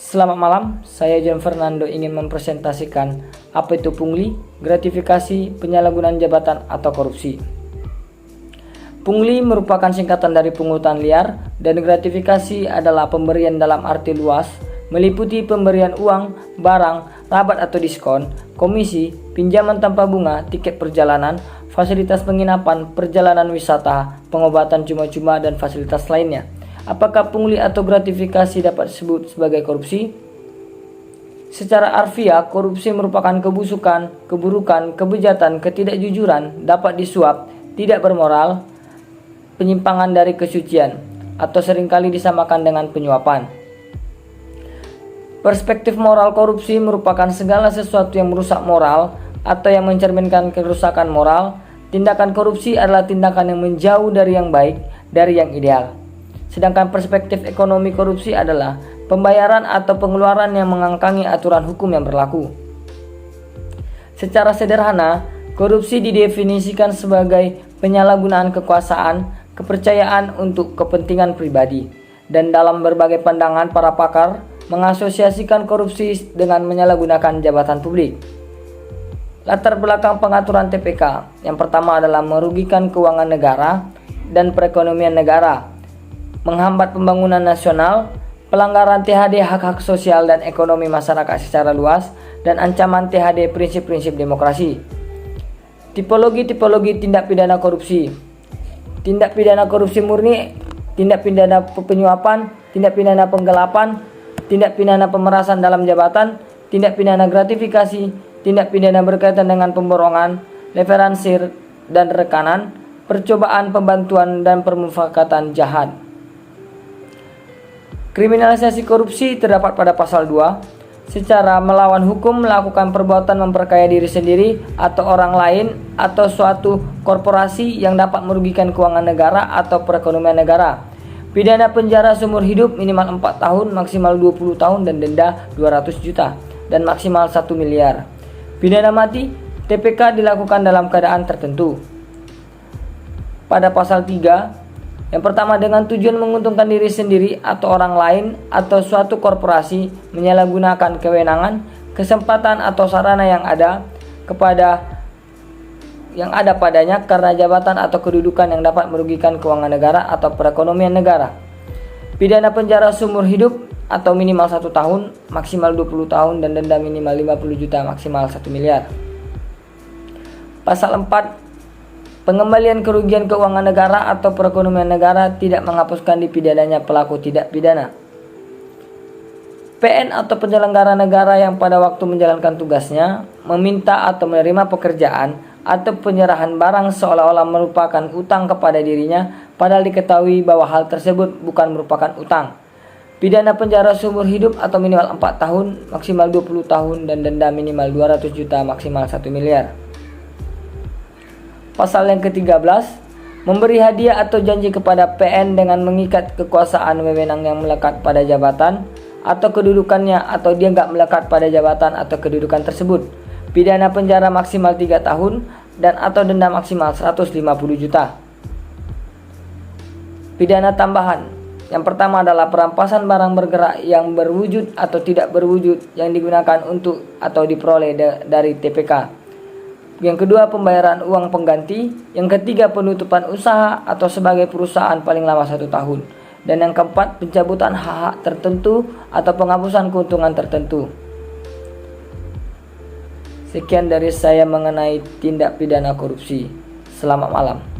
Selamat malam, saya John Fernando ingin mempresentasikan apa itu pungli, gratifikasi, penyalahgunaan jabatan atau korupsi. Pungli merupakan singkatan dari pungutan liar dan gratifikasi adalah pemberian dalam arti luas, meliputi pemberian uang, barang, rabat atau diskon, komisi, pinjaman tanpa bunga, tiket perjalanan, fasilitas penginapan, perjalanan wisata, pengobatan cuma-cuma dan fasilitas lainnya. Apakah pungli atau gratifikasi dapat disebut sebagai korupsi? Secara harfiah, korupsi merupakan kebusukan, keburukan, kebejatan, ketidakjujuran, dapat disuap, tidak bermoral, penyimpangan dari kesucian, atau seringkali disamakan dengan penyuapan. Perspektif moral korupsi merupakan segala sesuatu yang merusak moral atau yang mencerminkan kerusakan moral. Tindakan korupsi adalah tindakan yang menjauh dari yang baik, dari yang ideal. Sedangkan perspektif ekonomi korupsi adalah pembayaran atau pengeluaran yang mengangkangi aturan hukum yang berlaku. Secara sederhana, korupsi didefinisikan sebagai penyalahgunaan kekuasaan, kepercayaan untuk kepentingan pribadi. Dan dalam berbagai pandangan para pakar mengasosiasikan korupsi dengan menyalahgunakan jabatan publik. Latar belakang pengaturan TPK yang pertama adalah merugikan keuangan negara dan perekonomian negara, menghambat pembangunan nasional, pelanggaran THD hak-hak sosial dan ekonomi masyarakat secara luas, dan ancaman THD prinsip-prinsip demokrasi. Tipologi-tipologi tindak pidana korupsi. Tindak pidana korupsi murni, tindak pidana penyuapan, tindak pidana penggelapan, tindak pidana pemerasan dalam jabatan, tindak pidana gratifikasi, tindak pidana berkaitan dengan pemborongan, leveransir dan rekanan, percobaan pembantuan dan permufakatan jahat. Kriminalisasi korupsi terdapat pada pasal 2, secara melawan hukum melakukan perbuatan memperkaya diri sendiri atau orang lain atau suatu korporasi yang dapat merugikan keuangan negara atau perekonomian negara. Pidana penjara seumur hidup minimal 4 tahun, maksimal 20 tahun dan denda 200 juta dan maksimal 1 miliar. Pidana mati, TPK dilakukan dalam keadaan tertentu. Pada pasal 3, yang pertama, dengan tujuan menguntungkan diri sendiri atau orang lain atau suatu korporasi menyalahgunakan kewenangan, kesempatan atau sarana yang ada padanya karena jabatan atau kedudukan yang dapat merugikan keuangan negara atau perekonomian negara. Pidana penjara seumur hidup atau minimal 1 tahun, maksimal 20 tahun dan denda minimal 50 juta, maksimal 1 miliar. Pasal 4, pengembalian kerugian keuangan negara atau perekonomian negara tidak menghapuskan dipidananya pelaku tidak pidana. PN atau penyelenggara negara yang pada waktu menjalankan tugasnya meminta atau menerima pekerjaan atau penyerahan barang seolah-olah merupakan utang kepada dirinya padahal diketahui bahwa hal tersebut bukan merupakan utang. Pidana penjara seumur hidup atau minimal 4 tahun, maksimal 20 tahun dan denda minimal 200 juta, maksimal 1 miliar. Pasal yang ke-13, memberi hadiah atau janji kepada PN dengan mengikat kekuasaan wewenang yang melekat pada jabatan atau kedudukannya atau dia nggak melekat pada jabatan atau kedudukan tersebut. Pidana penjara maksimal 3 tahun dan atau denda maksimal 150 juta. Pidana tambahan. Yang pertama adalah perampasan barang bergerak yang berwujud atau tidak berwujud yang digunakan untuk atau diperoleh dari TPK. Yang kedua, pembayaran uang pengganti. Yang ketiga, penutupan usaha atau sebagai perusahaan paling lama 1 tahun. Dan yang keempat, pencabutan hak-hak tertentu atau penghapusan keuntungan tertentu. Sekian dari saya mengenai tindak pidana korupsi. Selamat malam.